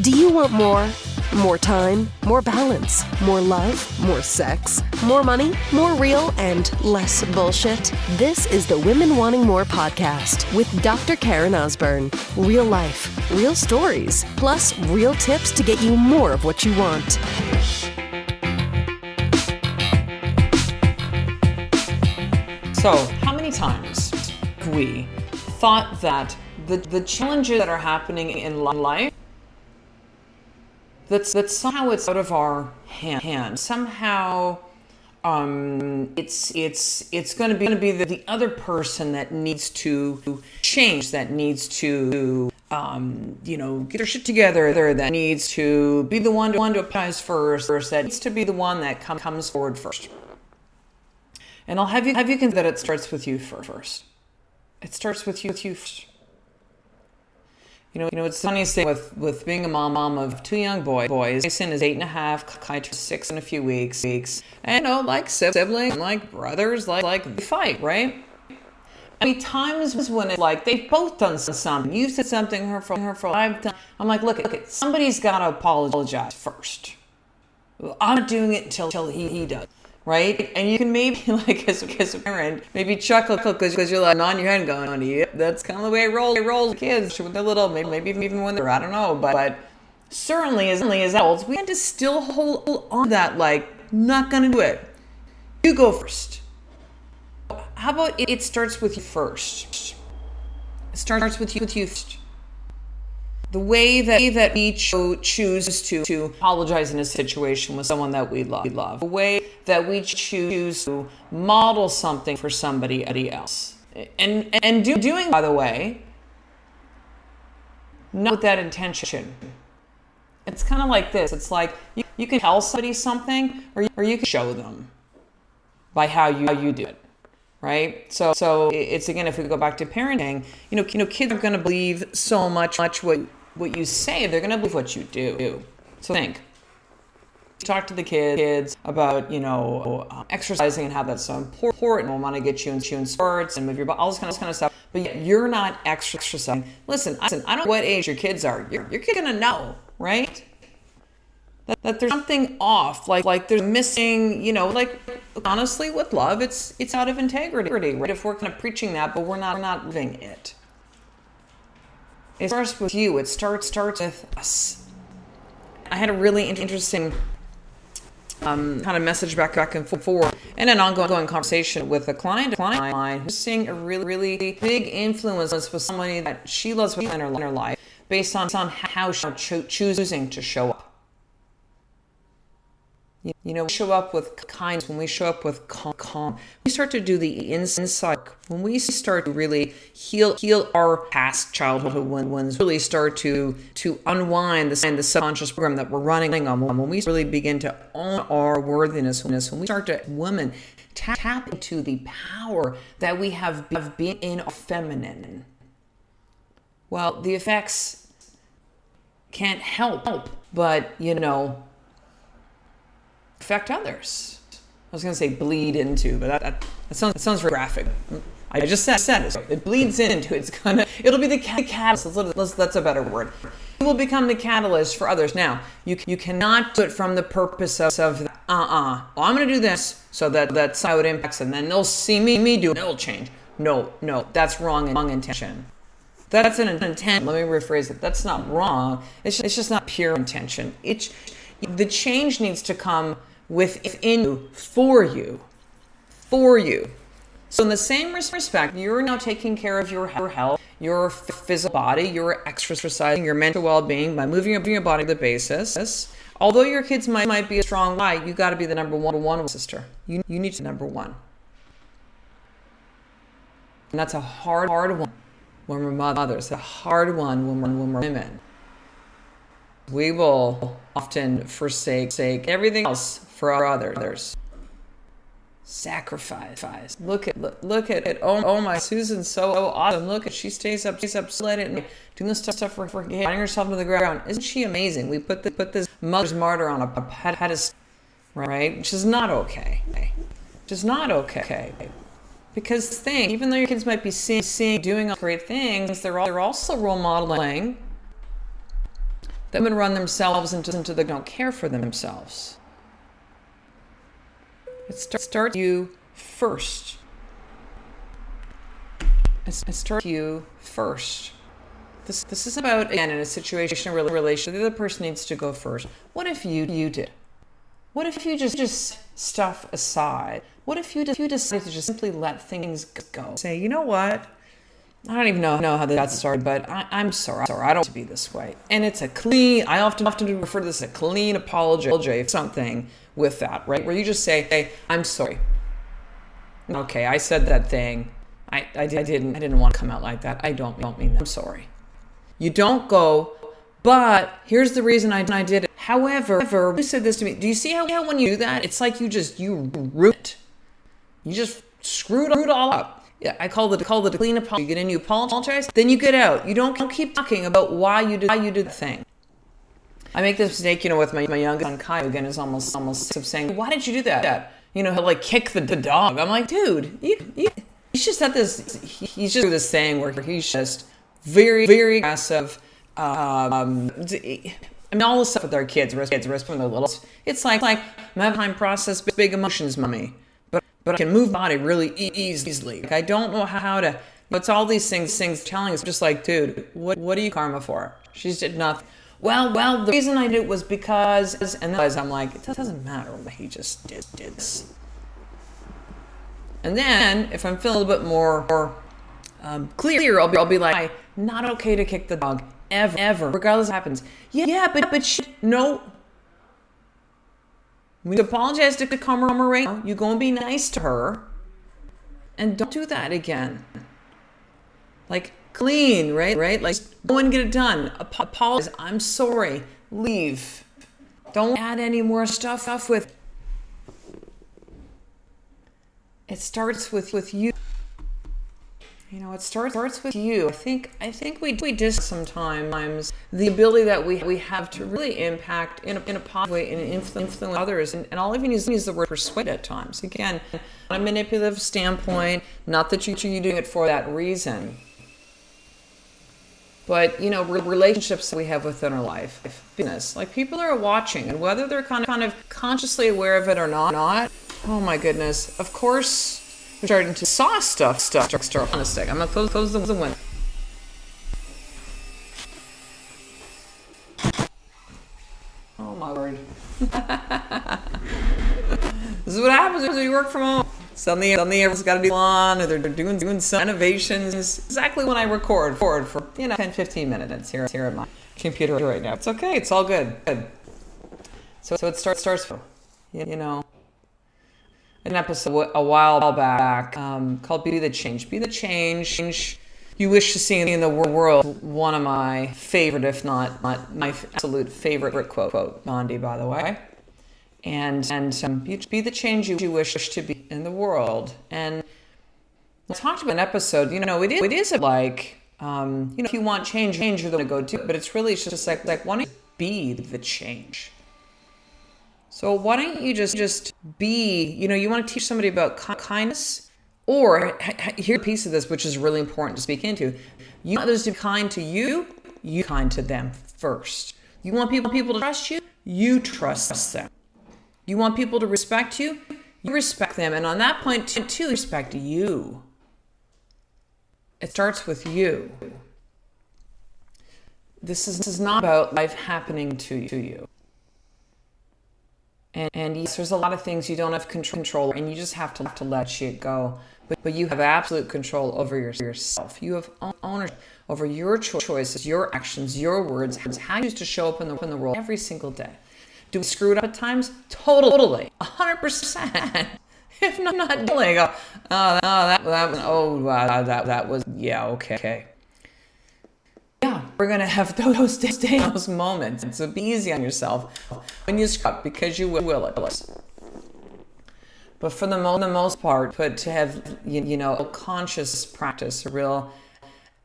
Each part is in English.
Do you want more? More time, more balance, more love, more sex, more money, more real, and less bullshit? This is the Women Wanting More podcast with Dr. Karen Osborne. Real life, real stories, plus real tips to get you more of what you want. So, how many times have we thought that the challenges that are happening in life, that somehow it's out of our hands. Somehow, it's going to be the other person that needs to change, that needs to get their shit together, that needs to be the one to apologize first, that needs to be the one that comes forward first. And I'll have you consider that it starts with you first. It starts with you first. You know, it's the funniest thing with being a mom of two young boys. Mason is 8.5, Kai turns 6 in a few weeks. And like siblings, like brothers, like they fight, right? I mean, times when it's like they've both done something. You said something hurtful. I've done. I'm like, look, somebody's got to apologize first. I'm not doing it until he does. Right? And you can maybe, like, as a parent, maybe chuckle because you're like nodding your head going, yep, that's kind of the way it rolls. Kids, when they're little, maybe even when they're, I don't know, but certainly as adults, we tend to still hold on to that, like, not gonna do it. You go first. How about it starts with you first? It starts with you first. The way that we choose to apologize in a situation with someone that we love. The way that we choose to model something for somebody else. And doing, by the way, not with that intention. It's kind of like this. It's like you can tell somebody something or you can show them by how you do it. Right? So it's, again, if we go back to parenting, kids are going to believe so much what you say, they're going to believe what you do. So think. Talk to the kids about, exercising and how that's so important. We want to get you in sports and move your body, all this kind of stuff. But yet you're not exercising. Listen, I don't know what age your kids are. Your kid's going to know, right? That there's something off, like there's missing, honestly, with love, it's out of integrity, right? If we're kind of preaching that, but we're not living it. It starts with you. It starts with us. I had a really interesting kind of message back and forth, and an ongoing conversation with a client of mine who's seeing a really big influence with somebody that she loves in her life, based on how she's choosing to show up. We show up with kindness, when we show up with calm, we start to do the inside. When we start to really heal our past childhood wounds, really start to unwind the subconscious program that we're running on, when we really begin to own our worthiness, when we start to, women, tap into the power that we have being in our feminine, well, the effects can't help but, affect others. I was going to say bleed into, but that sounds very graphic. I just said it. It bleeds into. It'll be the catalyst. That's a better word. It will become the catalyst for others. Now, you cannot do it from the purpose of well, I'm going to do this so that's how it impacts, and then they'll see me do it. It'll change. No, that's wrong intention. That's an intent. Let me rephrase it. That's not wrong. It's just not pure intention. The change needs to come within you, for you. So in the same respect, you're now taking care of your health, your physical body, your exercising, your mental well-being by moving your body to the basis. Although your kids might be a strong guy, you got to be the number one sister. You need to be number one. And that's a hard one when we're mothers, a hard one when we're women. We will often forsake everything else for our others. Sacrifice. Look at it. Oh my, Susan's so awesome. Look at, she stays up so late at night doing this stuff for getting herself to the ground. Isn't she amazing? We put this mother's martyr on a pedestal, right? Which is not okay. Because even though your kids might be seeing doing great things, they're also role modeling that women run themselves into they don't care for themselves. It starts you first. It starts you first. This is about, again, in a situation, a relation, the other person needs to go first. What if you did? What if you just stuff aside? What if you decided to just simply let things go? Say, you know what? I don't even know how that got started, but I'm sorry. I don't want to be this way. And it's a clean, I often refer to this as a clean apology for something with that, right? Where you just say, hey, I'm sorry. Okay, I said that thing. I didn't want to come out like that. I don't mean that. I'm sorry. You don't go, but here's the reason I did it. However, you said this to me. Do you see how when you do that, it's like you root it. You just screwed it all up. Yeah, I call the clean apology. You get in, you apologize, then you get out. You don't keep talking about why you did the thing. I make this mistake, with my youngest son, Kai, again, is almost saying, why did you do that? He'll like kick the dog. I'm like, dude, he's just at this, he's just this thing where he's just very, very aggressive. I mean, all the stuff with our kids, when they're little, it's like my time process big emotions, mommy. But I can move body really easily. Like, I don't know how to, it's all these things telling us, just like, dude, what are you karma for? She did nothing. Well, the reason I did it was because, and then I'm like, it doesn't matter what he just did this. And then, if I'm feeling a little bit more clear, I'll be like, not okay to kick the dog, ever, regardless of what happens. Yeah, but no. We apologize to calm her right now. You go and be nice to her. And don't do that again. Like, clean, right? Like, go and get it done. Apologize. I'm sorry. Leave. Don't add any more stuff with. It starts with you. It starts with you. I think we just sometimes the ability that we have to really impact in a positive way and influence others. And I'll even use the word persuade at times. Again, on a manipulative standpoint, not that you're doing it for that reason. But, relationships that we have within our life, business, like people are watching, and whether they're kind of consciously aware of it or not, oh my goodness, of course, we're starting to saw stuff. Start on a stick. I'm going to close the window. Oh my word. This is what happens when you work from home. Suddenly everyone's got to do lawn, or they're doing some renovations. Exactly when I record for 10-15 minutes here at my computer right now. It's okay. It's all good. So it starts an episode a while back called Be the Change. Be the change you wish to see in the world. One of my favorite, if not my absolute favorite quote, Gandhi, by the way. And be the change you wish to be in the world. And we talked about an episode, it is like, if you want change, you're going to go to it. But it's really just like why don't you be the change? So why don't you just be, you want to teach somebody about kindness, or here's a piece of this which is really important to speak into. You want others to be kind to you, you kind to them first. You want people to trust you, you trust them. You want people to respect you, you respect them. And on that point, too, respect you. It starts with you. This is not about life happening to you. And yes, there's a lot of things you don't have control, and you just have to let shit go. But you have absolute control over yourself. You have ownership over your choices, your actions, your words, how you choose to show up in the world every single day. Do we screw it up at times? Totally, 100%. If not daily, go, that was, yeah, okay. Yeah, we're going to have those moments. So be easy on yourself when you screw up, because you will it. But for the most part, to have, a conscious practice, a real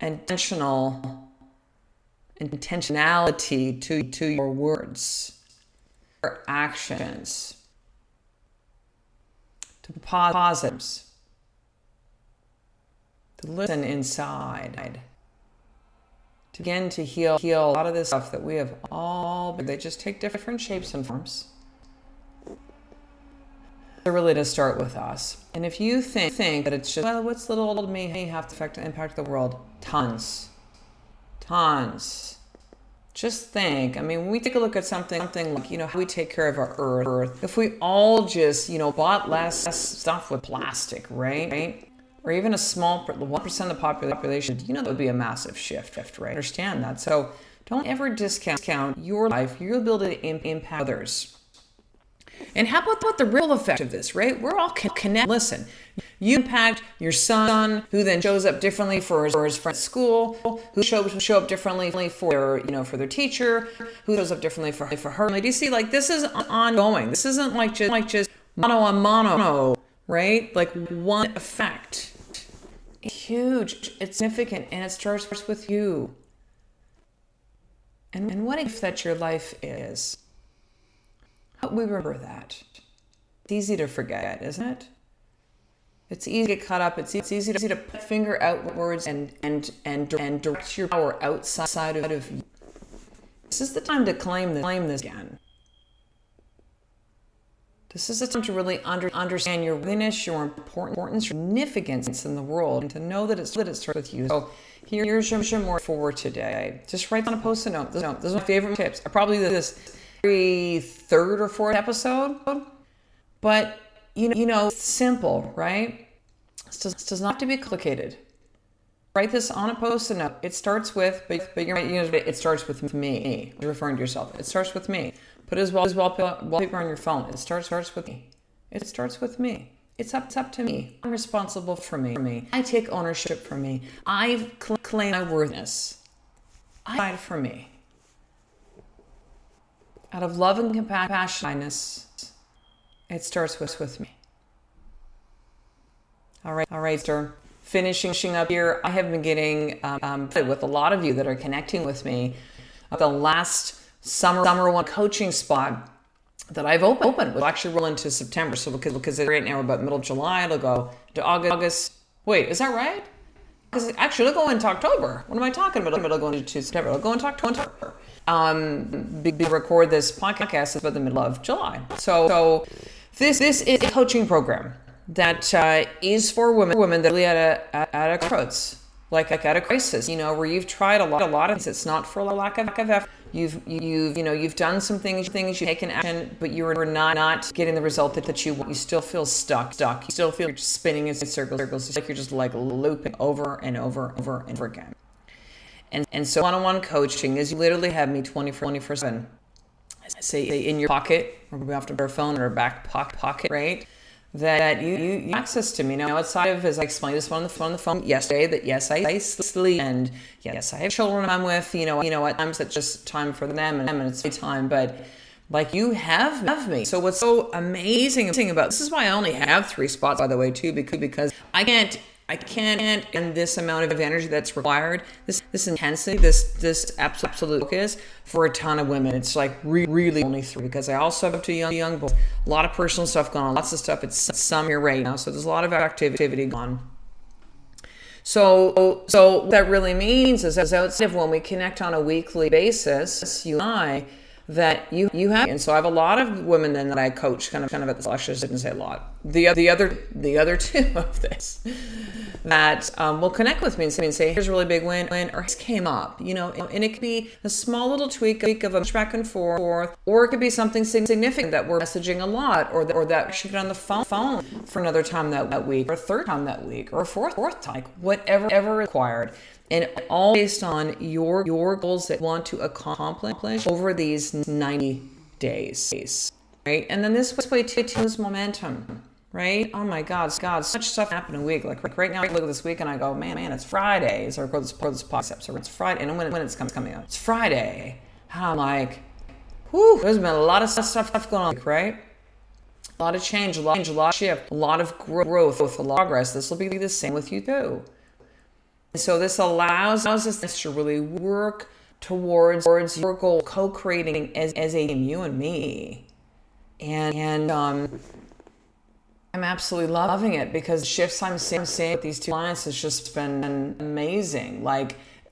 intentionality to your words, your actions, to positives, to listen inside. to begin to heal a lot of this stuff that we have all, they just take different shapes and forms. They're really to start with us. And if you think that it's just, well, what's little old me have to impact the world? Tons. Just think, I mean, when we take a look at something like, how we take care of our earth, if we all just, bought less stuff with plastic, right? Or even a small 1% of the population, that would be a massive shift, right? Understand that. So don't ever discount your life, your ability to impact others. And how about the ripple effect of this, right? We're all connected. Listen, you impact your son, who then shows up differently for his friend at school, who show up differently for their teacher, who shows up differently for her. Do you see, this is ongoing. This isn't like just mono on mono, right? Like one effect. It's huge, it's significant, and it starts with you. And what if that your life is? We remember that. It's easy to forget, isn't it? It's easy to get caught up. It's easy to put your finger outwards and direct your power outside of you. This is the time to claim this again. This is the time to really understand your worthiness, your importance, your significance in the world, and to know that it starts with you. So here's your more for today. Just write on a post-it note. This is my favorite tips. I probably do this every third or fourth episode, but simple, right? It does not have to be complicated. Write this on a post-it note. It starts with, but you're right, it starts with me. You're referring to yourself. It starts with me. Put it as wallpaper on your phone. It starts with me. It starts with me. It's up to me. I'm responsible for me. I take ownership for me. I claim my worthiness. I fight for me. Out of love and compassion, kindness, it starts with me. All right, sir. Finishing up here, I have been getting with a lot of you that are connecting with me. The last summer one coaching spot that I've opened will actually roll into September. So because right now we're about middle of July, it'll go to August. Wait, is that right? Because actually it'll go into October. What am I talking about? It'll go into September. It'll go into October. Record this podcast about the middle of July. So this is a coaching program that is for women that are really at a crossroads, like at a crisis, where you've tried a lot of things. It's not for a lack of effort. You've done some things, you've taken action, but you are not getting the result that you want. You still feel stuck. You still feel you're just spinning in circles. It's like you're just looping over and over again. And so one-on-one coaching is you literally have me 24/7. Say in your pocket, or we have to our phone or back pocket, right? That you access to me now. Outside of, as I explained this on the phone yesterday, that yes, I sleep, and yes, I have children I'm with. At times it's just time for them, and it's time, but you have me. So what's so amazing about this is why I only have 3 spots, by the way, too, because I can't and this amount of energy that's required, this intensity, this absolute focus for a ton of women. It's really only 3, because I also have 2 young boys, a lot of personal stuff going on, lots of stuff. It's summer right now, so there's a lot of activity going on. So what that really means is, as outside of when we connect on a weekly basis, you and I, that you have, and so I have a lot of women then that I coach kind of at the lectures. Didn't say a lot. The other 2 of this that will connect with me and say, here's a really big win, or this came up, and it could be a small little tweak of a back and forth, or it could be something significant that we're messaging a lot, or that we should get on the phone for another time that week, or a third time that week, or a fourth time, whatever required. And all based on your goals that you want to accomplish over these 90 days, right? And then this way to lose momentum, right? Oh my God, so much stuff happened in a week. Like right now, I look at this week and I go, man, it's Friday. So I record this podcast, so it's Friday. And when it's coming out, it's Friday. And I'm like, whew, there's been a lot of stuff going on, right? A lot of change, a lot of shift, a lot of growth, a lot of progress. This will be the same with you too. So this allows us to really work towards your goal, co-creating as a team, you and me. And I'm absolutely loving it, because shifts I'm seeing with these 2 clients has just been amazing.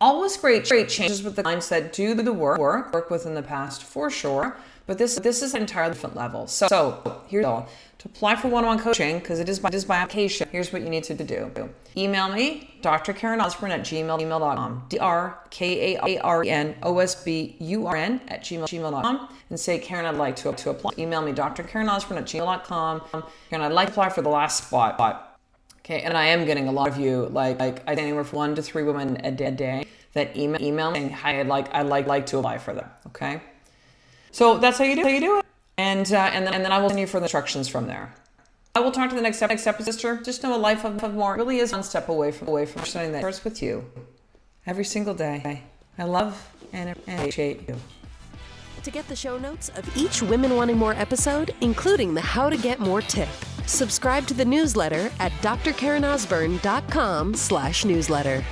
Always great changes with the clients that do the work within the past for sure. But this is an entirely different level. So here's all. To apply for one-on-one coaching, because it is by application, here's what you need to do. Email me, drkarenosburn@gmail.com, drkarenosburn@gmail.com, and say, Karen, I'd like to apply. Email me, drkarenosburn@gmail.com, Karen, I'd like to apply for the last spot. Okay, and I am getting a lot of you, like I get anywhere from 1 to 3 women a day that email saying, hi, I'd like to apply for them. Okay, so that's how you do it. And then I will send you further instructions from there. I will talk to the next episode, sister. Just know a life of more really is one step away from something that starts with you every single day. I love and appreciate you. To get the show notes of each Women Wanting More episode, including the How to Get More tip, subscribe to the newsletter at drkarenosburn.com/newsletter.